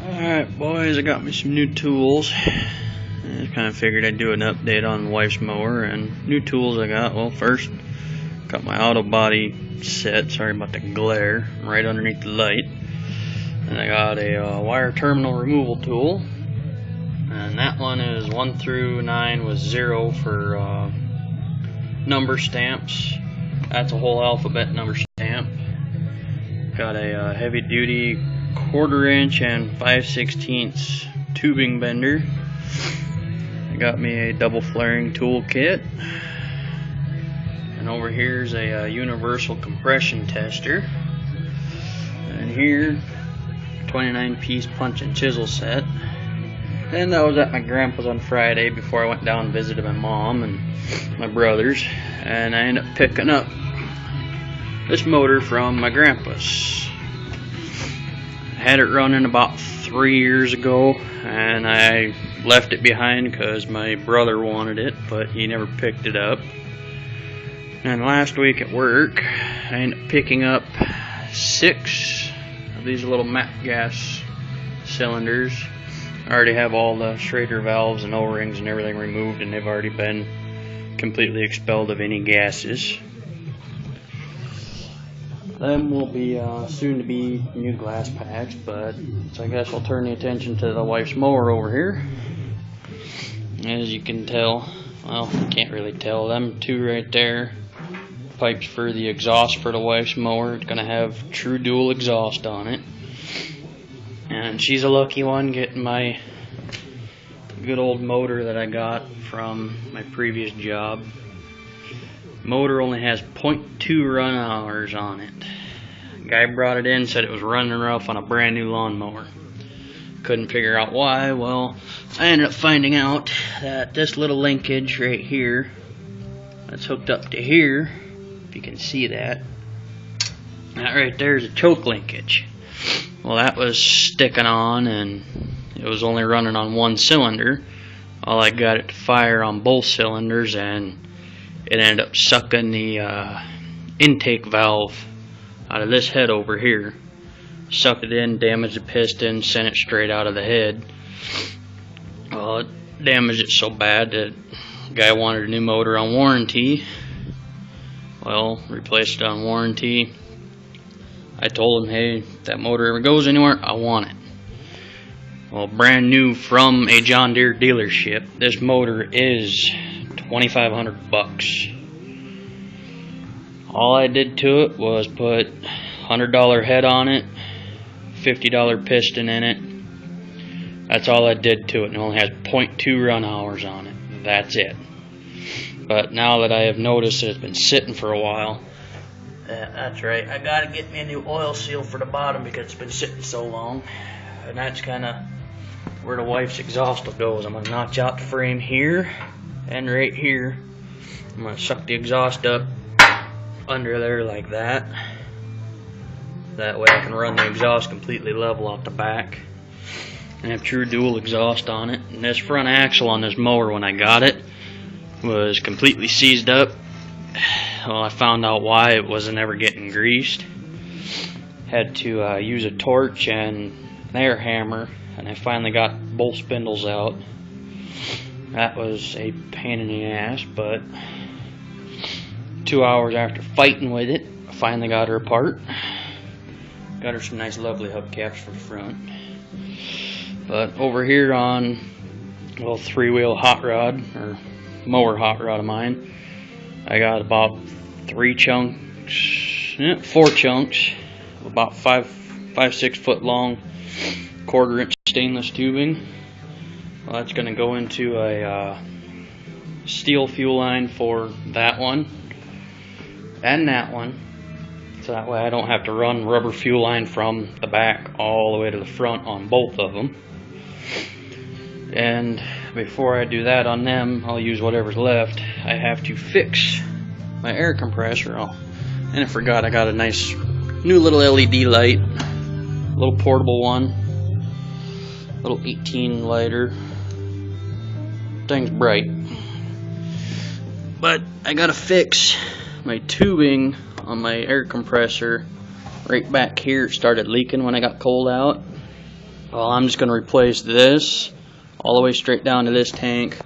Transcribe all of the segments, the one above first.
Alright boys, I got me some new tools. I just kind of figured I'd do an update on the wife's mower and new tools I got. Well, first, got my auto body set, sorry about the glare, right underneath the light. And I got a wire terminal removal tool. And that one is 1 through 9 with 0 for number stamps. That's a whole alphabet number stamp. Got a heavy duty 1/4 inch and 5/16 tubing bender. I got me a double flaring tool kit. And over here's a universal compression tester. And here, 29-piece punch and chisel set. And I was at my grandpa's on Friday before I went down and visited my mom and my brothers. And I ended up picking up this motor from my grandpa's. I had it running about 3 years ago, and I left it behind because my brother wanted it, but he never picked it up. And last week at work, I ended up picking up 6 of these little MAP gas cylinders. I already have all the Schrader valves and O-rings and everything removed, and they've already been completely expelled of any gases. Them will be soon to be new glass packs, but so I guess I'll turn the attention to the wife's mower over here. As you can tell, well, you can't really tell, them two right there, pipes for the exhaust for the wife's mower. It's gonna have true dual exhaust on it. And she's a lucky one getting my good old motor that I got from my previous job. Motor only has 0.2 run hours on it. Guy brought it in, said it was running rough on a brand new lawnmower. Couldn't figure out why. Well, I ended up finding out that this little linkage right here, that's hooked up to here, if you can see that, that right there is a choke linkage. Well, that was sticking on, and it was only running on one cylinder. Well, I got it to fire on both cylinders, and it ended up sucking the intake valve out of this head over here. Sucked it in, damaged the piston, sent it straight out of the head. Well, it damaged it so bad that the guy wanted a new motor on warranty. Well, replaced it on warranty. I told him, hey, if that motor ever goes anywhere, I want it. Well, brand new from a John Deere dealership, this motor is $2,500. All I did to it was put $100 head on it, $50 piston in it. That's all I did to it, and it only has 0.2 run hours on it. That's it. But now that I have noticed that it's been sitting for a while, that's right, I gotta get me a new oil seal for the bottom because it's been sitting so long. And that's kinda where the wife's exhaust goes. I'm gonna notch out the frame here and right here. I'm gonna suck the exhaust up under there like that. That way I can run the exhaust completely level out the back and have true dual exhaust on it. And this front axle on this mower, when I got it, was completely seized up. Well, I found out why. It wasn't ever getting greased. Had to use a torch and an air hammer, and I finally got both spindles out. That was a pain in the ass, but 2 hours after fighting with it, I finally got her apart. Got her some nice lovely hubcaps for the front. But over here on a little 3-wheel hot rod, or mower hot rod of mine, I got about 4 chunks of about 5-6 foot long 1/4 inch stainless tubing. Well, that's going to go into a steel fuel line for that one and that one, so that way I don't have to run rubber fuel line from the back all the way to the front on both of them. And before I do that on them, I'll use whatever's left. I have to fix my air compressor. Oh, and I forgot, I got a nice new little LED light, little portable one, little 18 lighter. Thing's bright. But I gotta fix my tubing on my air compressor right back here. It started leaking when I got cold out. Well, I'm just going to replace this all the way straight down to this tank,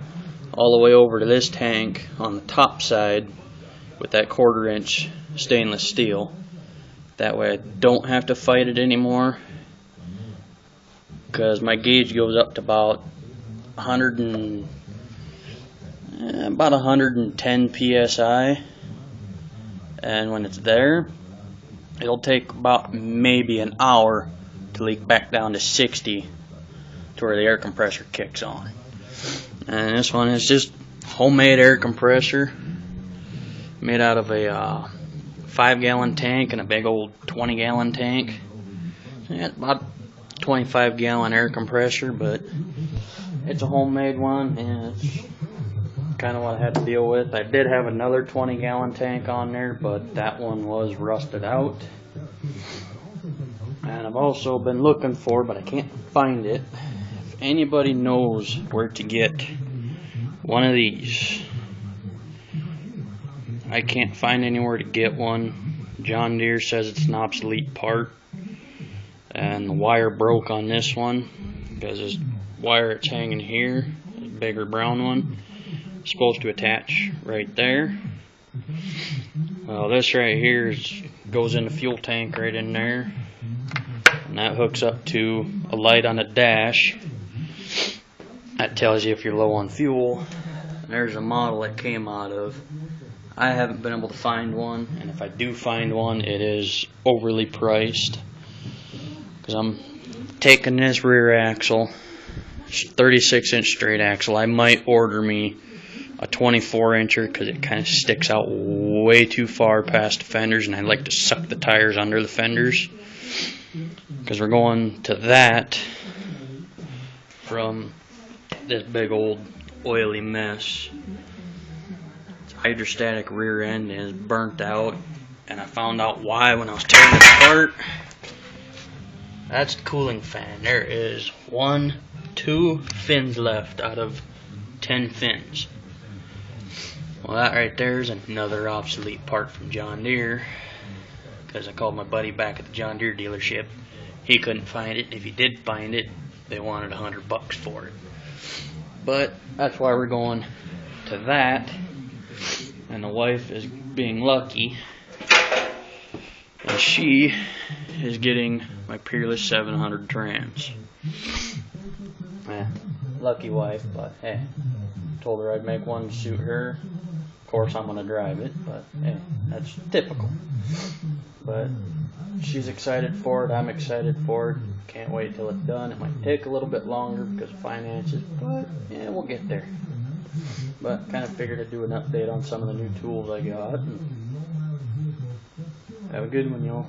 all the way over to this tank on the top side with that 1/4 inch stainless steel. That way I don't have to fight it anymore, because my gauge goes up to about 110 psi, and when it's there, it'll take about maybe an hour to leak back down to 60 to where the air compressor kicks on. And this one is just homemade air compressor made out of a 5-gallon tank and a big old 20-gallon tank. Yeah, about 25-gallon air compressor, but it's a homemade one, and it's kind of what I had to deal with. I did have another 20-gallon tank on there, but that one was rusted out. And I've also been looking for, but I can't find it. If anybody knows where to get one of these, I can't find anywhere to get one. John Deere says it's an obsolete part, and the wire broke on this one because this wire it's hanging here, the bigger brown one, is supposed to attach right there. Well, this right here goes in the fuel tank right in there, and that hooks up to a light on the dash that tells you if you're low on fuel. And there's a model it came out of. I haven't been able to find one, and if I do find one, it is overly priced, because I'm taking this rear axle, 36-inch straight axle. I might order me a 24-incher because it kind of sticks out way too far past the fenders, and I like to suck the tires under the fenders, because we're going to that from this big old oily mess. Hydrostatic rear end is burnt out, and I found out why when I was tearing it apart. That's the cooling fan. There is 2 fins left out of 10 fins. Well, that right there is another obsolete part from John Deere, because I called my buddy back at the John Deere dealership. He couldn't find it. If he did find it, they wanted $100 for it. But that's why we're going to that. And the wife is being lucky, and she is getting my Peerless 700 trans. Lucky wife, but hey, told her I'd make one to suit her. Of course I'm gonna drive it, but hey, that's typical. But she's excited for it, I'm excited for it. Can't wait till it's done. It might take a little bit longer because of finances, but yeah, we'll get there. But kind of figured I'd do an update on some of the new tools I got. Have a good one, y'all.